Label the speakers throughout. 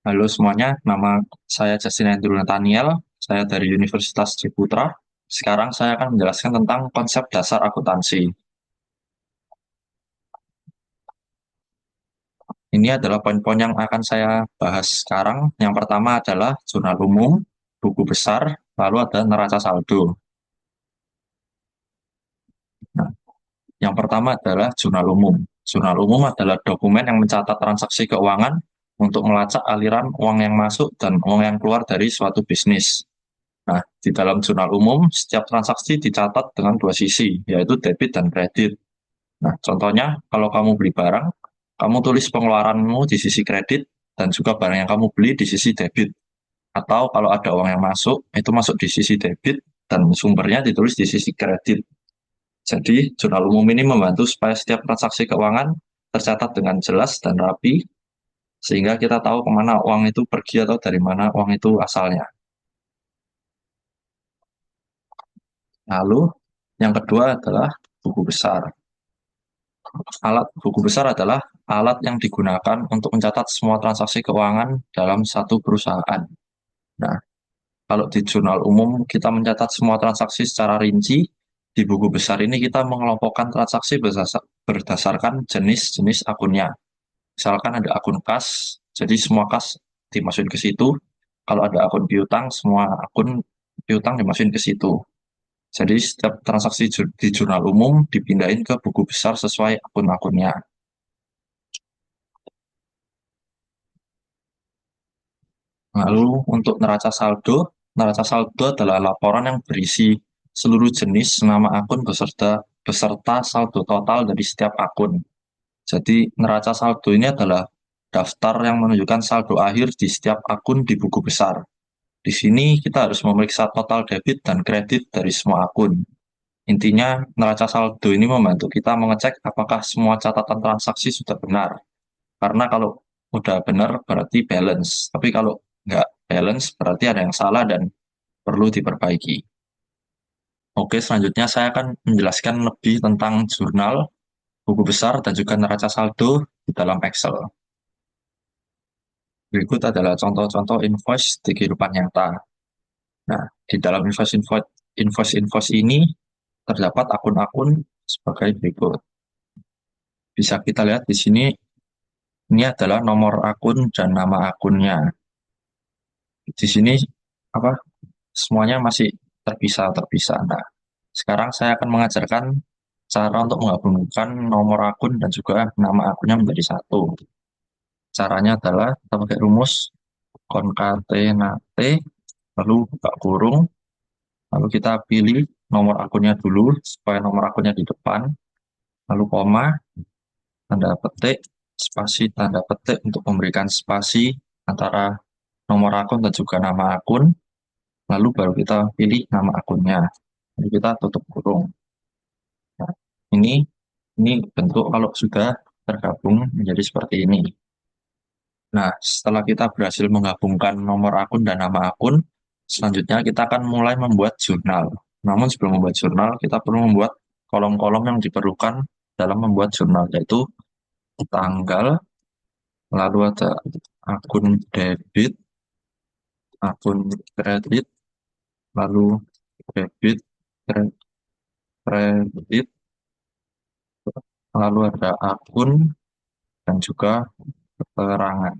Speaker 1: Halo semuanya, nama saya Justin Andrew Nathaniel, saya dari Universitas Triputra. Sekarang saya akan menjelaskan tentang konsep dasar akuntansi. Ini adalah poin-poin yang akan saya bahas sekarang. Yang pertama adalah jurnal umum, buku besar, lalu ada neraca saldo. Nah, yang pertama adalah jurnal umum. Jurnal umum adalah dokumen yang mencatat transaksi keuangan untuk melacak aliran uang yang masuk dan uang yang keluar dari suatu bisnis. Nah, di dalam jurnal umum, setiap transaksi dicatat dengan dua sisi, yaitu debit dan kredit. Nah, contohnya, kalau kamu beli barang, kamu tulis pengeluaranmu di sisi kredit, dan juga barang yang kamu beli di sisi debit. Atau kalau ada uang yang masuk, itu masuk di sisi debit, dan sumbernya ditulis di sisi kredit. Jadi, jurnal umum ini membantu supaya setiap transaksi keuangan tercatat dengan jelas dan rapi, sehingga kita tahu kemana uang itu pergi atau dari mana uang itu asalnya. Lalu, yang kedua adalah buku besar. Alat buku besar adalah alat yang digunakan untuk mencatat semua transaksi keuangan dalam satu perusahaan. Nah, kalau di jurnal umum kita mencatat semua transaksi secara rinci, di buku besar ini kita mengelompokkan transaksi berdasarkan jenis-jenis akunnya. Misalkan ada akun kas, jadi semua kas dimasukin ke situ. Kalau ada akun piutang, semua akun piutang dimasukin ke situ. Jadi setiap transaksi di jurnal umum dipindahin ke buku besar sesuai akun-akunnya. Lalu untuk neraca saldo adalah laporan yang berisi seluruh jenis nama akun beserta saldo total dari setiap akun. Jadi neraca saldo ini adalah daftar yang menunjukkan saldo akhir di setiap akun di buku besar. Di sini kita harus memeriksa total debit dan kredit dari semua akun. Intinya, neraca saldo ini membantu kita mengecek apakah semua catatan transaksi sudah benar. Karena kalau udah benar berarti balance. Tapi kalau nggak balance berarti ada yang salah dan perlu diperbaiki. Oke, selanjutnya saya akan menjelaskan lebih tentang jurnal, buku besar, dan juga neraca saldo di dalam Excel. Berikut adalah contoh-contoh invoice di kehidupan nyata. Nah, di dalam invoice-invoice ini terdapat akun-akun sebagai berikut. Bisa kita lihat di sini, ini adalah nomor akun dan nama akunnya. Di sini apa semuanya masih terpisah-terpisah. Nah, sekarang saya akan mengajarkan cara untuk menggabungkan nomor akun dan juga nama akunnya menjadi satu. Caranya adalah kita pakai rumus concatenate, lalu buka kurung, lalu kita pilih nomor akunnya dulu supaya nomor akunnya di depan, lalu koma, tanda petik, spasi, tanda petik untuk memberikan spasi antara nomor akun dan juga nama akun, lalu baru kita pilih nama akunnya. Lalu kita tutup kurung. Nah, ini ini bentuk kalau sudah tergabung menjadi seperti ini. Nah, setelah kita berhasil menggabungkan nomor akun dan nama akun, selanjutnya kita akan mulai membuat jurnal. Namun sebelum membuat jurnal, kita perlu membuat kolom-kolom yang diperlukan dalam membuat jurnal, yaitu tanggal, lalu ada akun debit, akun kredit, lalu debit, kredit, lalu ada akun, dan juga keterangan.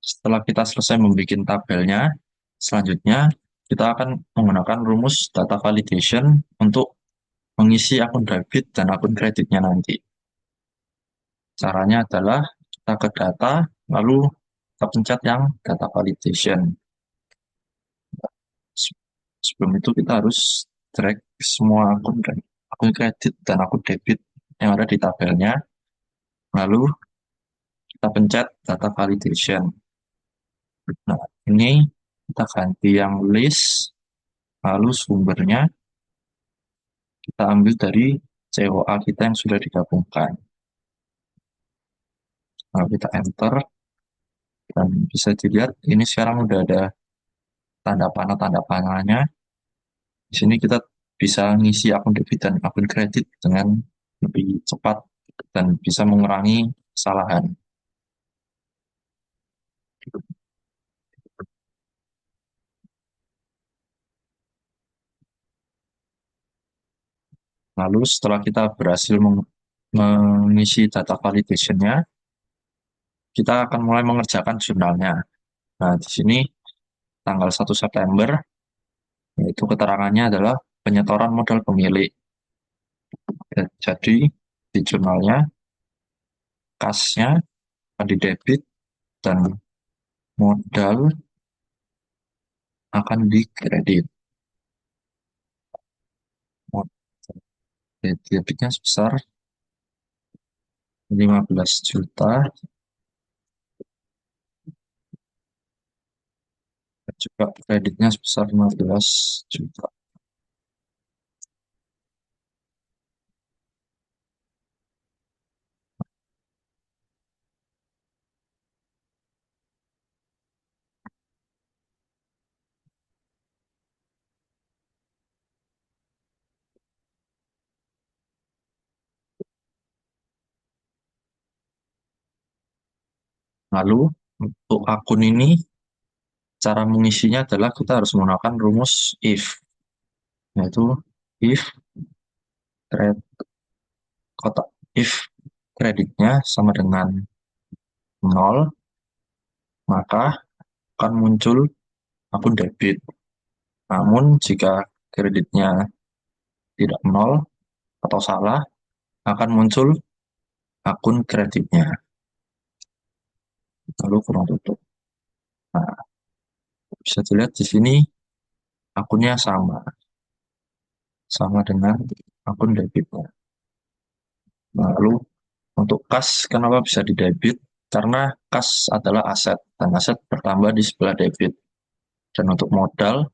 Speaker 1: Setelah kita selesai membuat tabelnya, selanjutnya kita akan menggunakan rumus data validation untuk mengisi akun debit dan akun kreditnya nanti. Caranya adalah kita ke data, lalu kita pencet yang data validation. Sebelum itu kita harus drag semua akun kredit dan akun debit yang ada di tabelnya. Lalu kita pencet data validation. Nah, ini kita ganti yang list, lalu sumbernya kita ambil dari COA kita yang sudah digabungkan. Lalu kita enter, dan bisa dilihat ini sekarang udah ada tanda panahnya. Di sini kita bisa ngisi akun debit dan akun kredit dengan lebih cepat dan bisa mengurangi kesalahan. Lalu setelah kita berhasil mengisi data validation-nya, kita akan mulai mengerjakan jurnalnya. Nah, di sini tanggal 1 September, yaitu keterangannya adalah penyetoran modal pemilik. Ya, jadi di jurnalnya, kasnya akan didebit dan modal akan dikredit. Debitnya sebesar 15 juta, dan juga kreditnya sebesar 15 juta. Lalu untuk akun ini, cara mengisinya adalah kita harus menggunakan rumus if, yaitu if kotak if kreditnya sama dengan 0, maka akan muncul akun debit. Namun jika kreditnya tidak 0 atau salah, akan muncul akun kreditnya. Lalu kurang tutup. Nah, bisa dilihat di sini akunnya sama dengan akun debitnya. Lalu untuk kas, kenapa bisa di debit? Karena kas adalah aset, dan aset bertambah di sebelah debit. Dan untuk modal,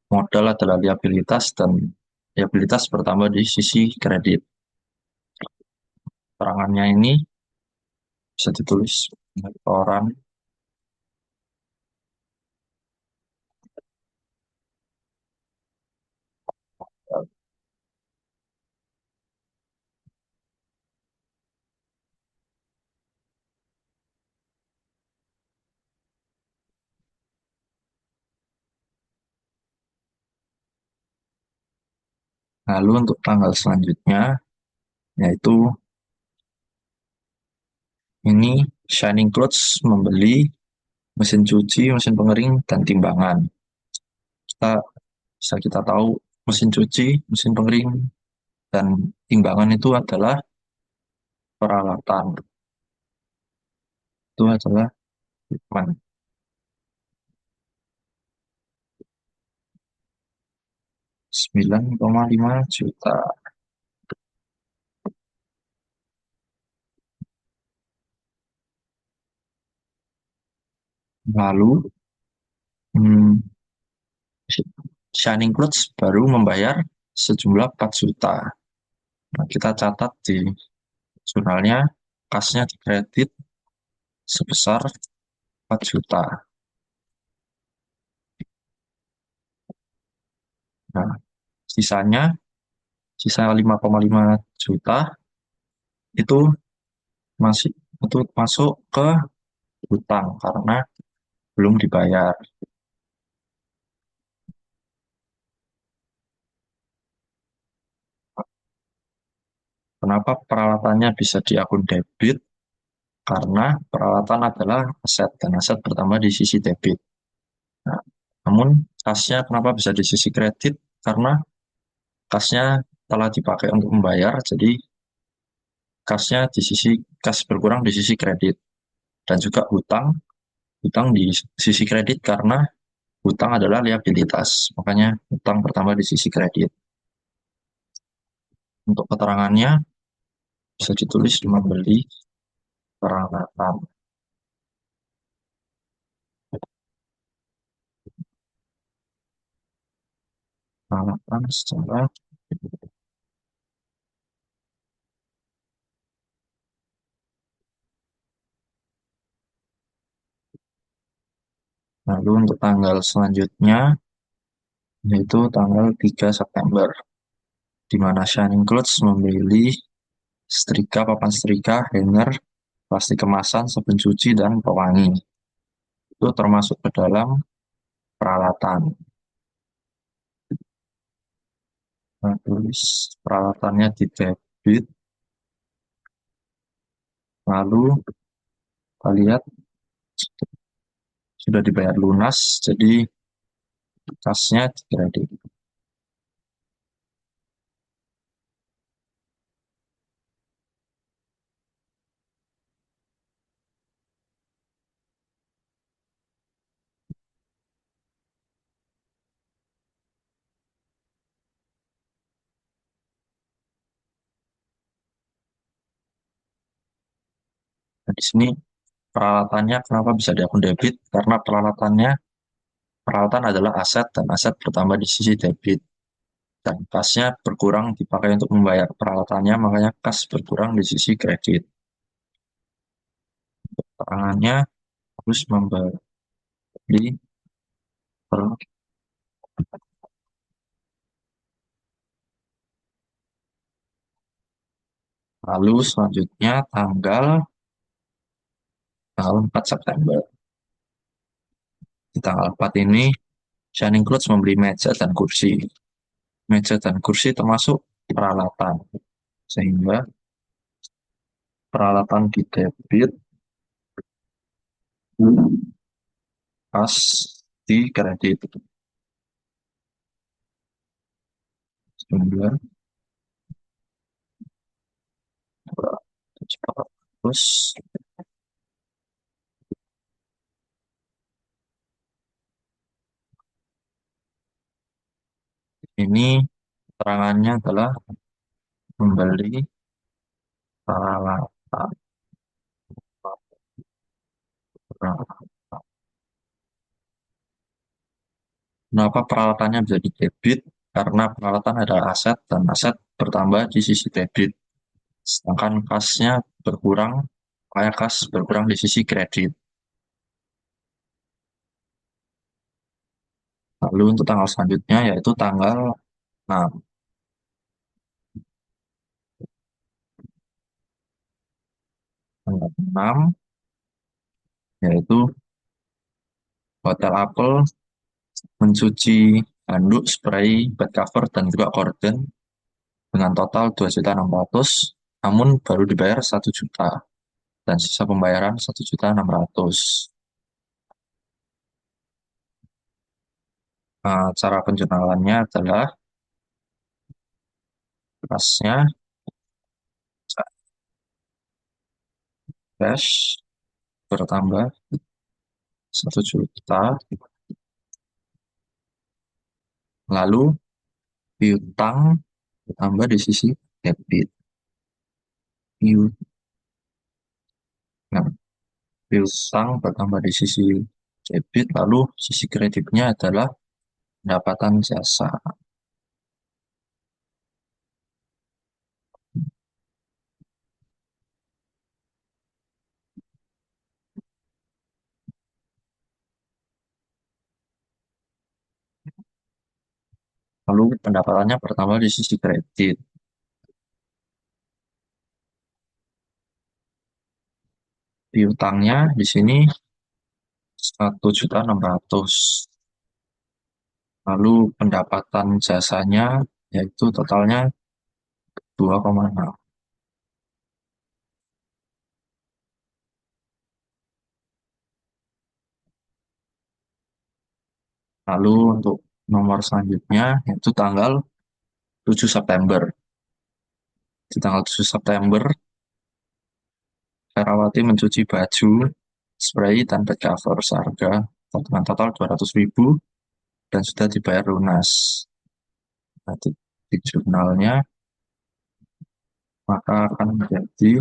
Speaker 1: modal adalah liabilitas, dan liabilitas bertambah di sisi kredit. Keterangannya ini bisa ditulis orang. Lalu untuk tanggal selanjutnya, yaitu ini Shining Clothes membeli mesin cuci, mesin pengering, dan timbangan. Kita tahu mesin cuci, mesin pengering, dan timbangan itu adalah peralatan. Itu adalah equipment. 9,5 juta. Lalu hmm, Shining Clothes baru membayar sejumlah 4 juta. Nah, kita catat di jurnalnya, kasnya dikredit sebesar 4 juta. Nah, sisanya, sisa 5,5 juta itu masih itu masuk ke hutang karena belum dibayar. Kenapa peralatannya bisa di akun debit? Karena peralatan adalah aset dan aset bertambah di sisi debit. Nah, namun kasnya kenapa bisa di sisi kredit? Karena kasnya telah dipakai untuk membayar, jadi kasnya di sisi kas berkurang di sisi kredit. Dan juga hutang di sisi kredit karena hutang adalah liabilitas, makanya hutang bertambah di sisi kredit. Untuk keterangannya bisa ditulis membeli peralatan. Peralatan secara lalu untuk tanggal selanjutnya yaitu tanggal 3 September di mana Shining Clothes membeli setrika, papan setrika, hanger, plastik kemasan, sabun cuci, dan pewangi. Itu termasuk ke dalam peralatan. Nah, tulis peralatannya di debit. Lalu kita lihat sudah dibayar lunas, jadi kasnya di kredit. Nah, di sini peralatannya kenapa bisa di akun debit? Karena peralatan adalah aset dan aset bertambah di sisi debit. Dan kasnya berkurang dipakai untuk membayar peralatannya, makanya kas berkurang di sisi kredit. Keterangannya harus membeli per. Lalu selanjutnya tanggal 4 September. Di tanggal 4 ini, Shining Clothes membeli meja dan kursi. Meja dan kursi termasuk peralatan. Sehingga peralatan di debit, kas di kredit. Sehingga terus ini keterangannya adalah membeli peralatan. Kenapa peralatannya bisa di debit? Karena peralatan adalah aset dan aset bertambah di sisi debit. Sedangkan kasnya berkurang, kayak kas berkurang di sisi kredit. Lalu untuk tanggal selanjutnya yaitu tanggal 6. Tanggal 6 yaitu Hotel Apple mencuci handuk, spray, bed cover, dan juga korden dengan total 2.600.000, namun baru dibayar 1 juta dan sisa pembayaran 1.600.000. Cara penjualannya adalah kasnya cash bertambah 1 juta, lalu piutang bertambah di sisi debit. Piutang, nah, piutang bertambah di sisi debit, lalu sisi kreditnya adalah pendapatan jasa. Lalu pendapatannya bertambah di sisi kredit. Piutangnya di sini 1.600.000. Lalu pendapatan jasanya yaitu totalnya 2,6. Lalu untuk nomor selanjutnya yaitu tanggal 7 September. Di tanggal 7 September, Ferawati mencuci baju, spray, dan bed cover seharga dengan total 200.000 dan sudah dibayar lunas. Nah, di jurnalnya maka akan menjadi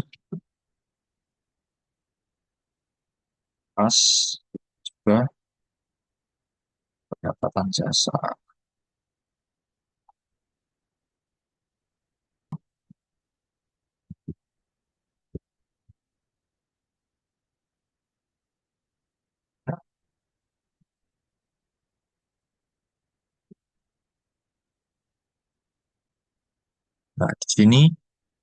Speaker 1: Kas juga pendapatan jasa. Nah, di sini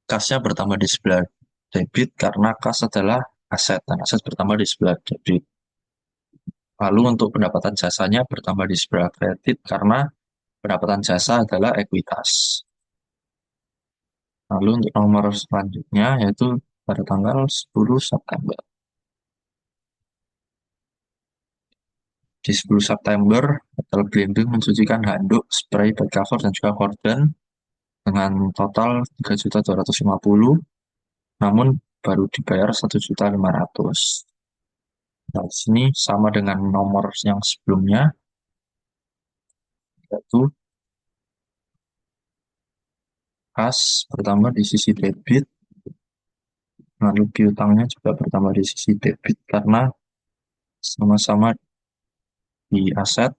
Speaker 1: kasnya bertambah di sebelah debit karena kas adalah aset dan aset bertambah di sebelah debit. Lalu untuk pendapatan jasanya bertambah di sebelah kredit karena pendapatan jasa adalah ekuitas. Lalu untuk nomor selanjutnya yaitu pada tanggal 10 September. Di 10 September, Metal Blending mensucikan handuk, spray, bed cover, dan juga korden dengan total 3.250.000, namun baru dibayar 1.500.000. Nah, di sini sama dengan nomor yang sebelumnya, yaitu kas bertambah di sisi debit, lalu piutangnya juga bertambah di sisi debit karena sama-sama di aset,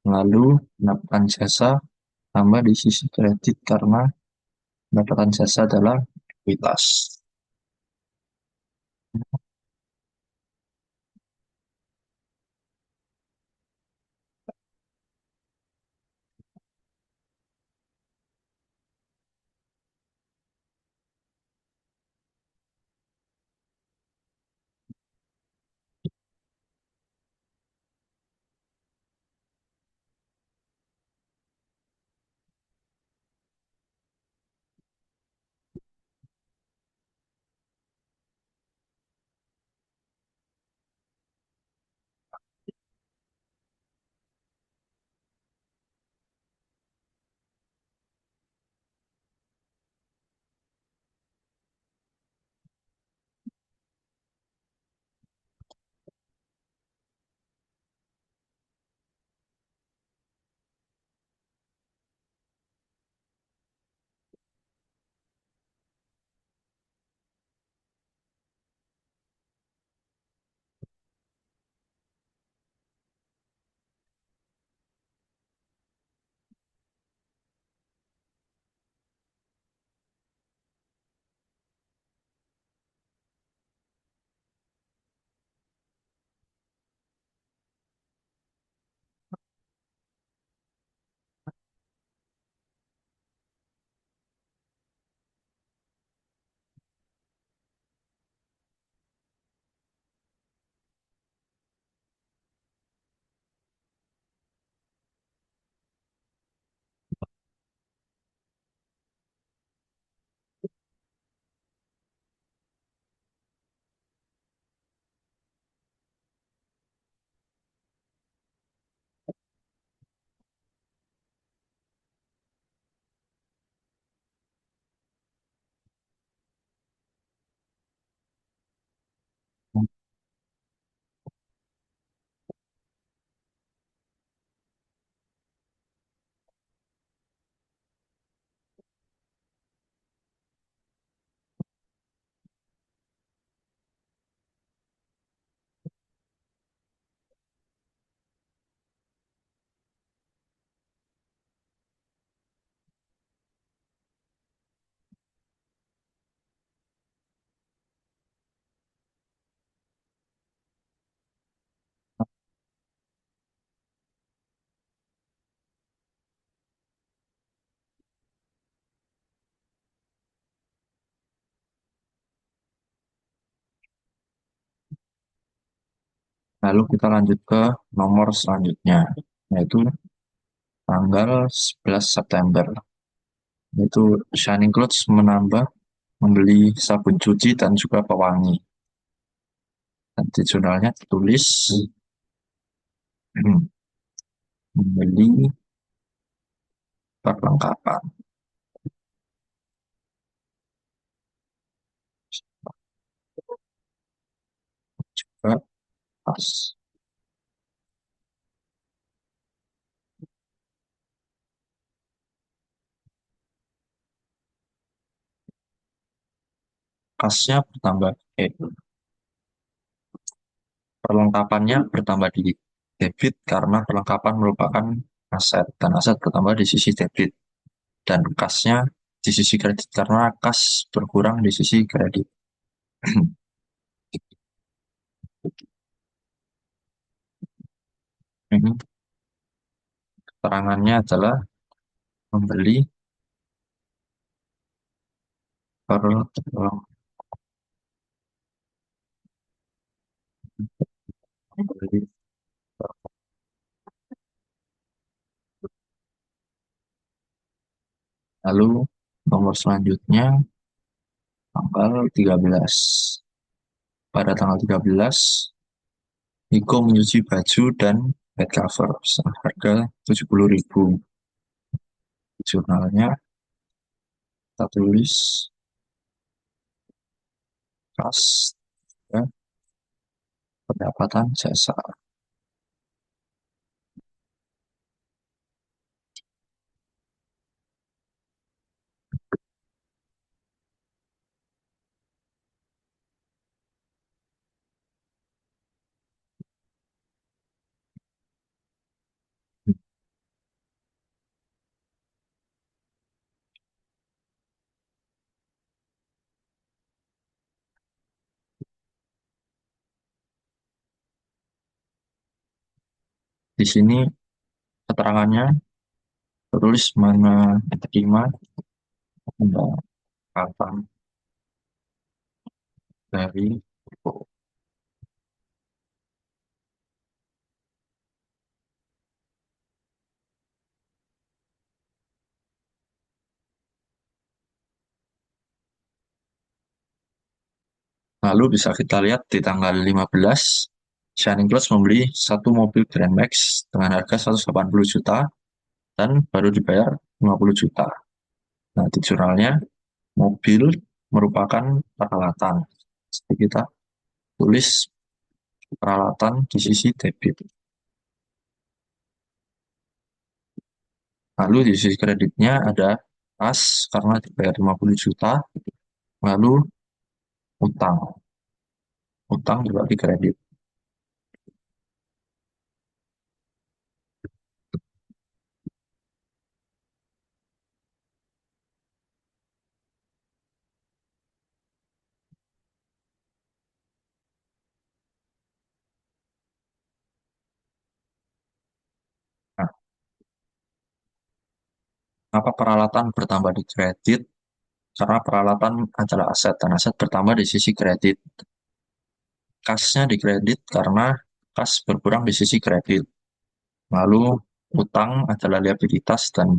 Speaker 1: lalu pendapatan jasa tambah di sisi kredit karena pendapatan jasa adalah ekuitas. Lalu kita lanjut ke nomor selanjutnya, yaitu tanggal 11 September. Yaitu Shining Clothes menambah membeli sabun cuci dan juga pewangi. Dan di jurnalnya ditulis membeli perlengkapan. Juga tas. Kasnya bertambah. perlengkapannya bertambah di debit karena perlengkapan merupakan aset dan aset bertambah di sisi debit dan kasnya di sisi kredit karena kas berkurang di sisi kredit. Ini keterangannya adalah membeli per membeli. Lalu nomor selanjutnya tanggal 13. Pada tanggal 13, Niko menyuci baju dan bed cover seharga 70.000. Jurnalnya kita tulis kas ya, pendapatan jasa. Di sini keterangannya tertulis mana terima pendapatan dari Niko. Lalu bisa kita lihat di tanggal 15, Shining Clothes membeli satu mobil Grand Max dengan harga 180 juta dan baru dibayar 50 juta. Nah, di jurnalnya, mobil merupakan peralatan. Jadi kita tulis peralatan di sisi debit. Lalu di sisi kreditnya ada kas karena dibayar 50 juta, lalu utang. Utang dibagi kredit. Nah, apa peralatan bertambah di kredit? Karena peralatan adalah aset dan aset bertambah di sisi kredit. Kasnya di kredit karena kas berkurang di sisi kredit. Lalu utang adalah liabilitas dan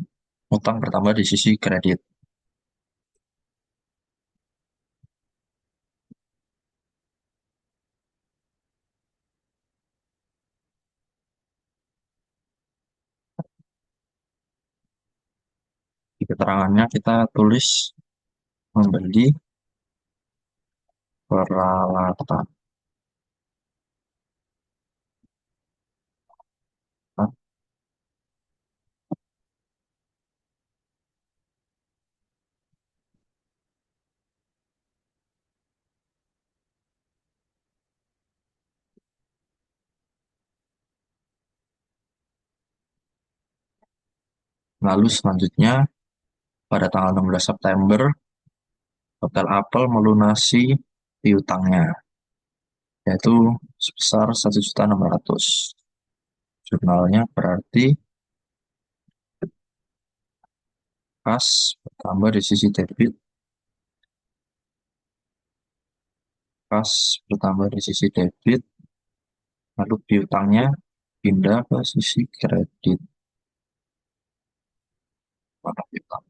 Speaker 1: utang bertambah di sisi kredit. Di keterangannya kita tulis membeli peralatan. Lalu selanjutnya pada tanggal 16 September Hotel Apple melunasi piutangnya yaitu sebesar 1.600.000. Jurnalnya berarti kas bertambah di sisi debit, kas bertambah di sisi debit, lalu piutangnya pindah ke sisi kredit. Mana piutang?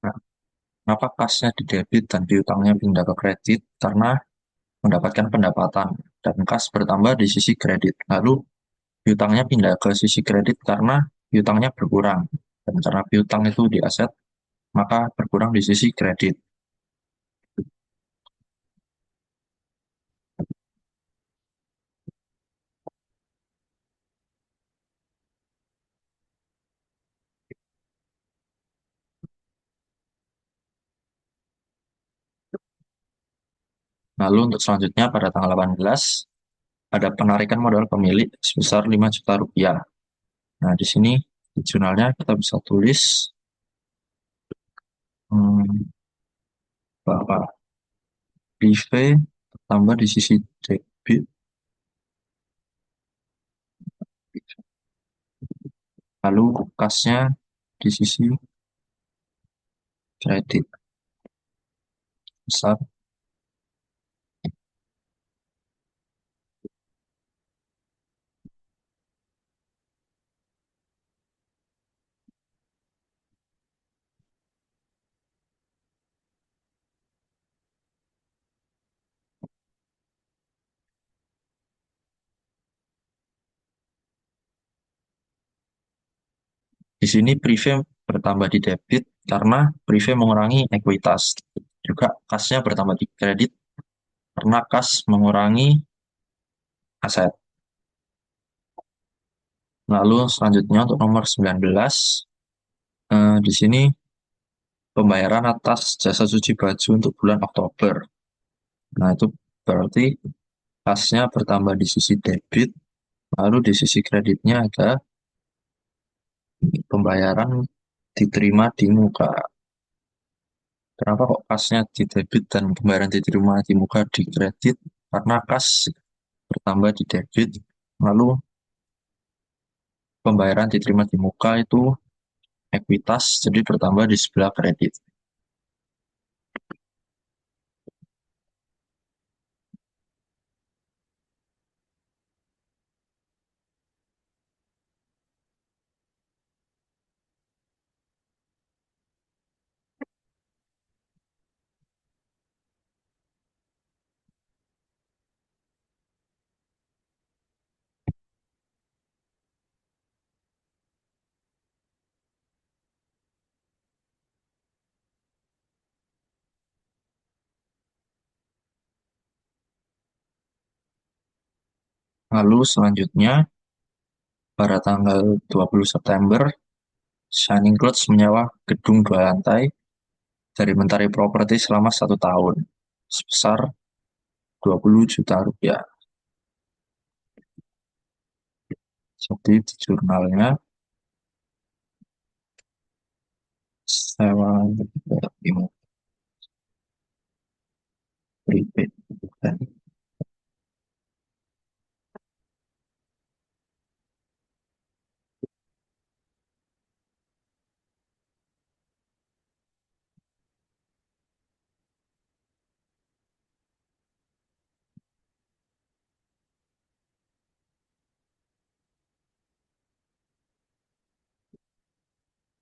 Speaker 1: Nah, kenapa kasnya di debit dan piutangnya pindah ke kredit? Karena mendapatkan pendapatan dan kas bertambah di sisi kredit. Lalu piutangnya pindah ke sisi kredit karena piutangnya berkurang. Dan karena piutang itu di aset, maka berkurang di sisi kredit. Lalu untuk selanjutnya pada tanggal 18 ada penarikan modal pemilik sebesar 5 juta rupiah. Nah, di sini di jurnalnya kita bisa tulis hmm, bahwa prive tambah di sisi debit, lalu kasnya di sisi kredit besar. Di sini prive bertambah di debit karena prive mengurangi ekuitas. Juga kasnya bertambah di kredit karena kas mengurangi aset. Lalu selanjutnya untuk nomor 19, di sini pembayaran atas jasa cuci baju untuk bulan Oktober. Nah, itu berarti kasnya bertambah di sisi debit, lalu di sisi kreditnya ada pembayaran diterima di muka. Kenapa kok kasnya di debit dan pembayaran diterima di muka di kredit? Karena kas bertambah di debit, lalu pembayaran diterima di muka itu ekuitas, jadi bertambah di sebelah kredit. Lalu selanjutnya, pada tanggal 20 September, Shining Clothes menyewa gedung 2 lantai dari Mentari Property selama 1 tahun, sebesar 20 juta rupiah. Jadi di jurnalnya, sewa gedung prepaid.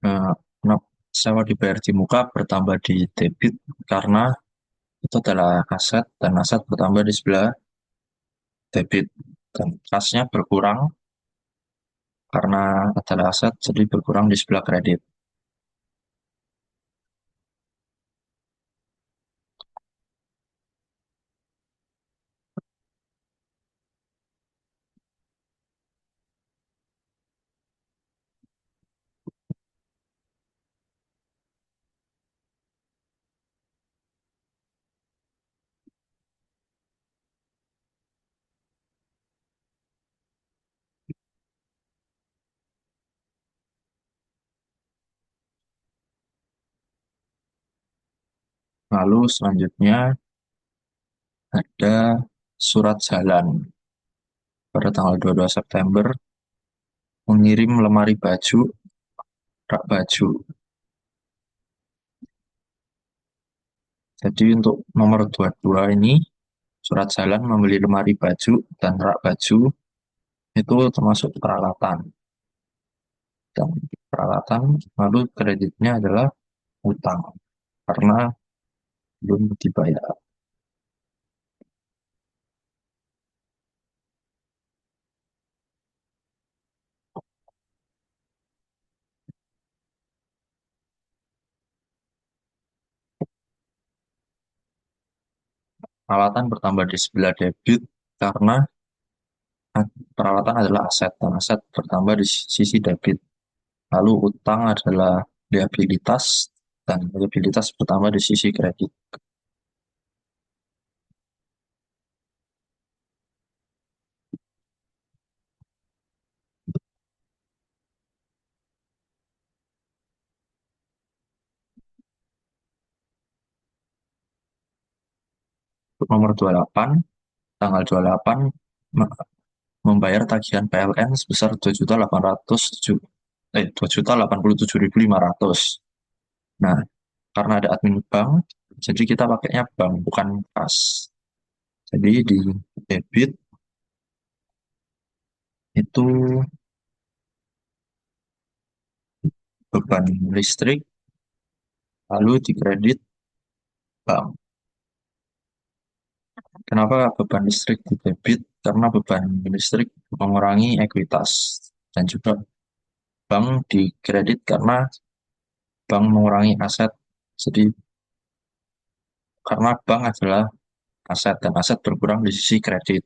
Speaker 1: Nah, sewa dibayar di muka bertambah di debit karena itu adalah aset dan aset bertambah di sebelah debit dan kasnya berkurang karena adalah aset jadi berkurang di sebelah kredit. Lalu selanjutnya ada surat jalan pada tanggal 22 September mengirim lemari baju, rak baju. Jadi untuk nomor 22 ini surat jalan membeli lemari baju dan rak baju itu termasuk peralatan. Dan peralatan lalu kreditnya adalah utang karena belum dibayar. Peralatan bertambah di sebelah debit karena peralatan adalah aset dan aset bertambah di sisi debit. Lalu utang adalah liabilitas dan liabilitas bertambah di sisi kredit. nomor 28, tanggal 28 membayar tagihan PLN sebesar 2.887.500. Nah, karena ada admin bank, jadi kita pakainya bank bukan kas. Jadi di debit itu beban listrik, lalu di kredit bank. Kenapa beban listrik di debit? Karena beban listrik mengurangi ekuitas dan juga bank di kredit karena bank mengurangi aset. Jadi karena bank adalah aset dan aset berkurang di sisi kredit.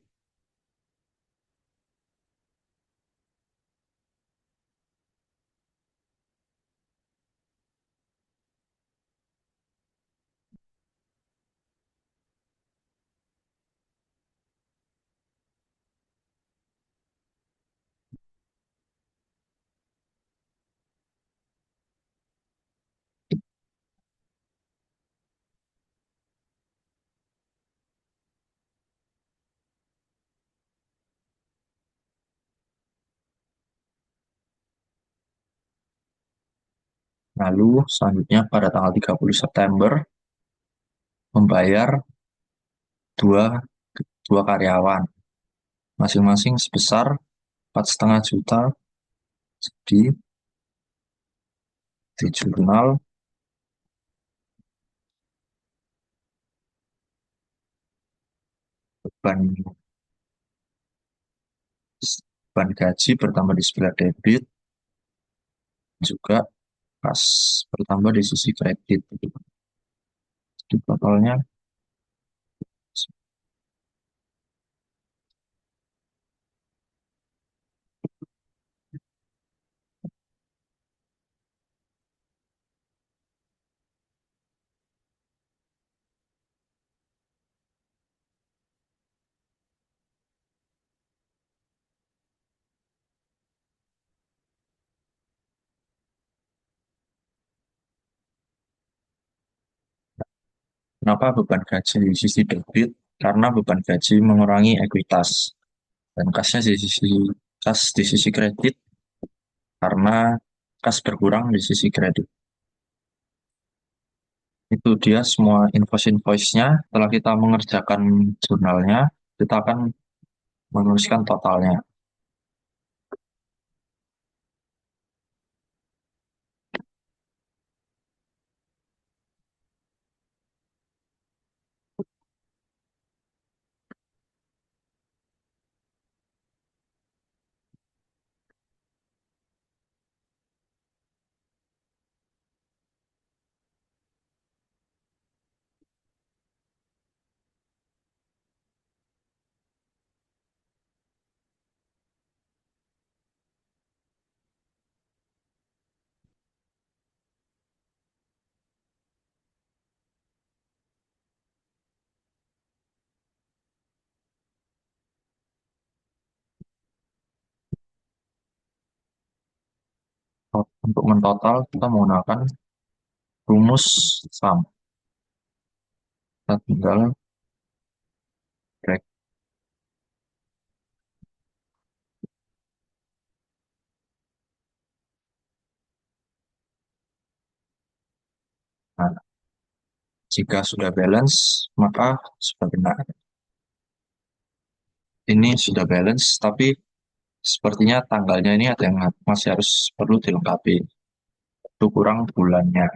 Speaker 1: Lalu selanjutnya pada tanggal 30 September membayar dua, dua karyawan masing-masing sebesar 4,5 juta di jurnal beban beban gaji bertambah di sebelah debit juga kas bertambah di sisi kredit. Jadi totalnya kenapa beban gaji di sisi debit? Karena beban gaji mengurangi ekuitas dan kas di sisi kredit karena kas berkurang di sisi kredit. Itu dia semua invoice-nya. Setelah kita mengerjakan jurnalnya, kita akan menuliskan totalnya. Untuk mentotal, kita menggunakan rumus sum. Kita tinggal drag. Nah, jika sudah balance, maka sudah benar. Ini sudah balance, tapi sepertinya tanggalnya ini ada yang masih harus perlu dilengkapi. Itu kurang bulannya.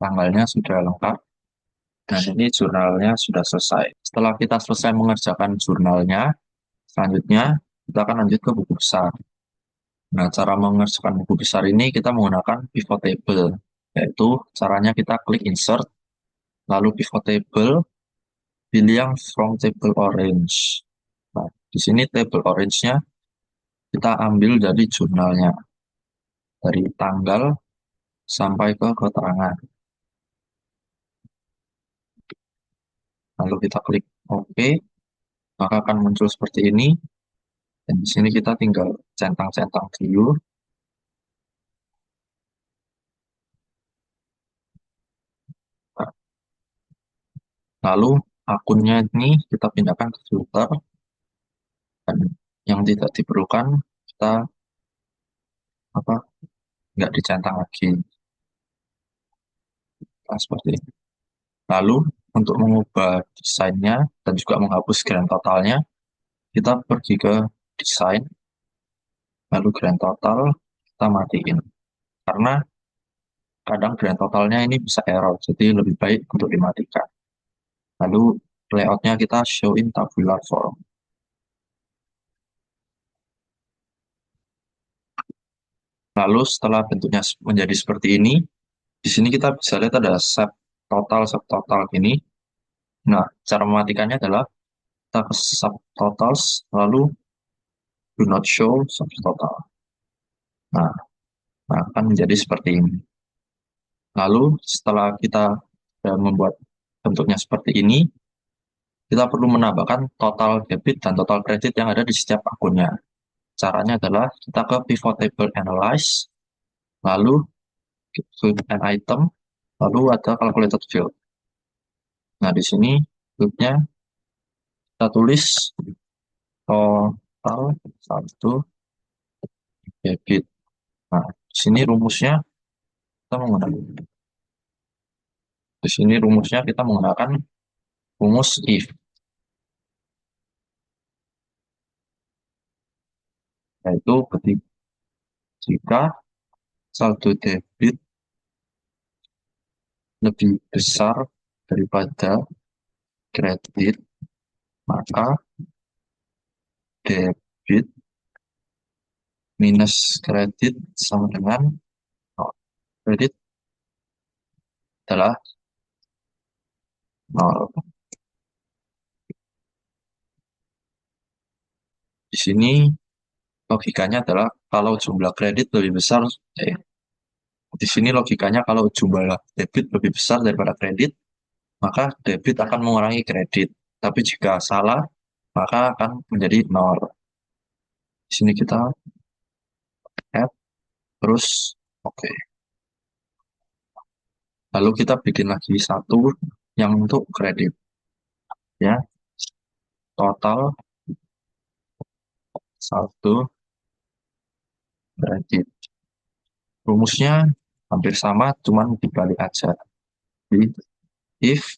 Speaker 1: tanggalnya sudah lengkap, dan ini jurnalnya sudah selesai. Setelah kita selesai mengerjakan jurnalnya, selanjutnya kita akan lanjut ke buku besar. Nah, cara mengerjakan buku besar ini kita menggunakan pivot table, yaitu caranya kita klik insert, lalu pivot table, pilih yang from table orange. Nah, di sini table orange-nya kita ambil dari jurnalnya, dari tanggal sampai ke keterangan. Lalu kita klik OK, maka akan muncul seperti ini. Dan di sini kita tinggal centang-centang dulu. Lalu akunnya ini kita pindahkan ke filter, dan yang tidak diperlukan kita apa nggak dicentang lagi. Nah, seperti ini. Lalu untuk mengubah desainnya dan juga menghapus grand totalnya, kita pergi ke desain, lalu grand total kita matiin. Karena kadang grand totalnya ini bisa error, jadi lebih baik untuk dimatikan. Lalu layoutnya kita show in tabular form. Lalu setelah bentuknya menjadi seperti ini, di sini kita bisa lihat ada subtotal ini. Nah, cara mematikannya adalah kita ke subtotals, lalu do not show subtotal. Nah, akan menjadi seperti ini. Lalu setelah kita membuat bentuknya seperti ini, kita perlu menambahkan total debit dan total kredit yang ada di setiap akunnya. Caranya adalah kita ke pivot table analyze, lalu field and item, lalu ada calculated field. Nah, di sini fieldnya kita tulis total 1 debit. Nah, di sini rumusnya kita menggunakan rumus if, yaitu jika saldo debit lebih besar daripada kredit, maka debit minus kredit sama dengan nol. Kredit adalah nol. Di sini logikanya adalah kalau jumlah kredit lebih besar, di sini logikanya kalau jumlah debit lebih besar daripada kredit, maka debit akan mengurangi kredit. Tapi jika salah, maka akan menjadi nol. Di sini kita add, terus oke. Lalu kita bikin lagi satu yang untuk kredit. Ya, total saldo kredit. Rumusnya hampir sama, cuman dibalik aja. Jadi, if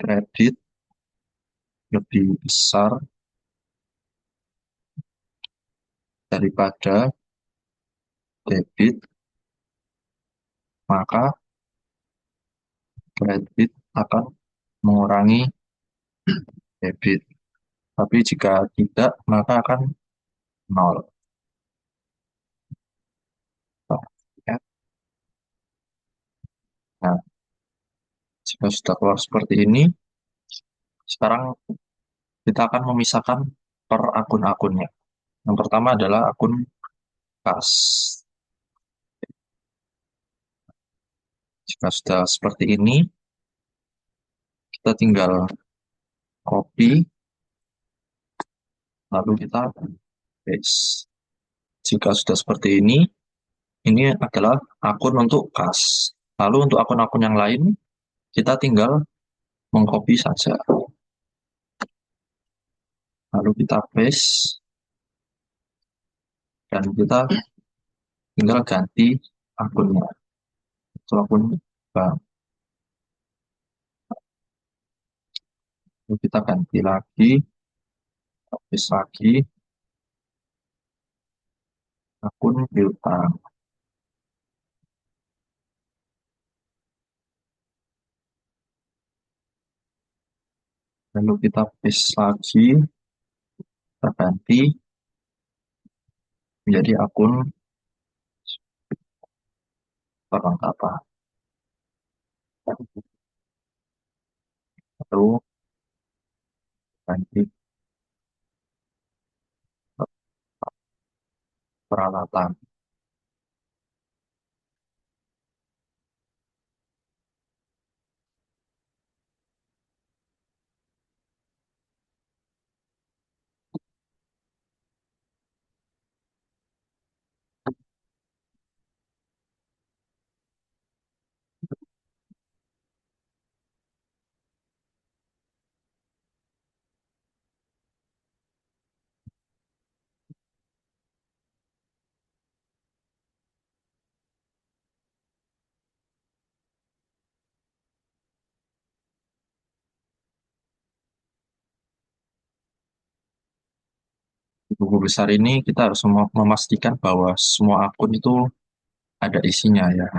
Speaker 1: kredit lebih besar daripada debit, maka kredit akan mengurangi debit. Tapi jika tidak, maka akan nol. Ya. Nah, jika sudah keluar seperti ini, sekarang kita akan memisahkan per akun-akunnya. Yang pertama adalah akun kas. Jika sudah seperti ini, kita tinggal copy, lalu kita paste. Jika sudah seperti ini adalah akun untuk kas. Lalu untuk akun-akun yang lain, kita tinggal mengcopy saja. Lalu kita paste, dan kita tinggal ganti akunnya. Itu akun bank. Lalu kita ganti lagi, paste lagi, akun piutang. Lalu kita paste lagi, kita ganti menjadi akun perlengkapan. Lalu ganti peralatan. Di buku besar ini kita harus memastikan bahwa semua akun itu ada isinya ya.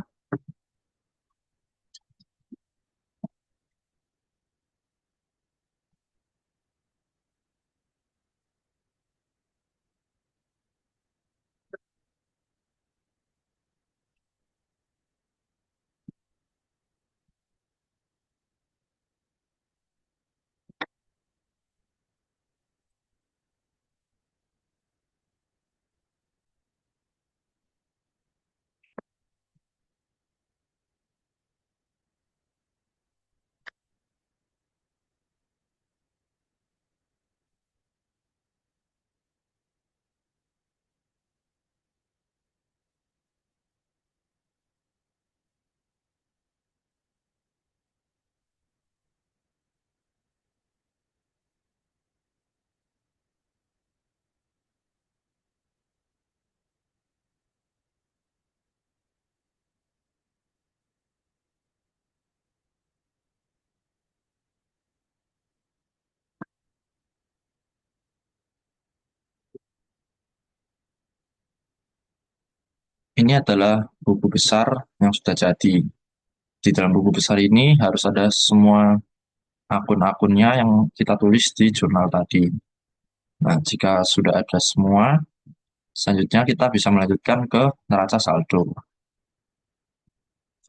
Speaker 1: Ini adalah buku besar yang sudah jadi. Di dalam buku besar ini harus ada semua akun-akunnya yang kita tulis di jurnal tadi. Nah, jika sudah ada semua, selanjutnya kita bisa melanjutkan ke neraca saldo.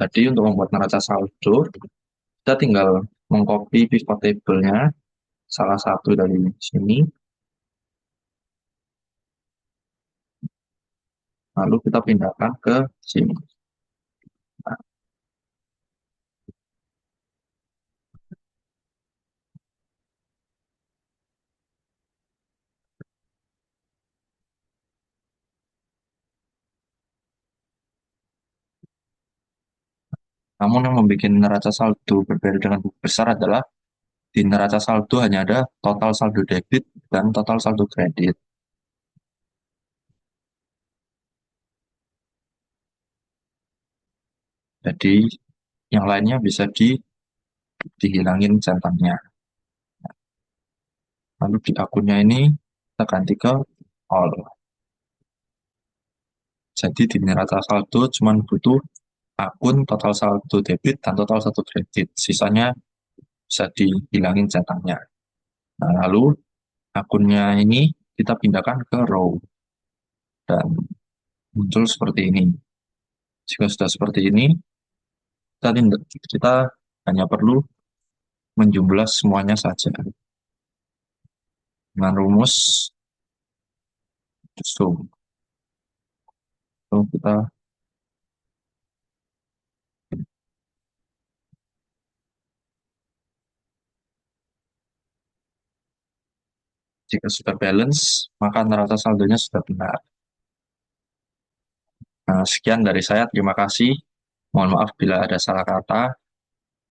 Speaker 1: Jadi untuk membuat neraca saldo, kita tinggal mengcopy pivot table-nya, salah satu dari sini, lalu kita pindahkan ke sini. Nah, namun yang membuat neraca saldo berbeda dengan buku besar adalah di neraca saldo hanya ada total saldo debit dan total saldo kredit. Jadi yang lainnya bisa dihilangin centangnya. Lalu di akunnya ini kita ganti ke all. Jadi di neraca saldo cuma butuh akun total saldo debit dan total saldo kredit. Sisanya bisa dihilangin centangnya. Nah, lalu akunnya ini kita pindahkan ke row dan muncul seperti ini. Jika sudah seperti ini, kita hanya perlu menjumlah semuanya saja dengan rumus sum. Lalu kita jika sudah balance, maka neraca saldonya sudah benar. Nah, sekian dari saya. Terima kasih. Mohon maaf bila ada salah kata.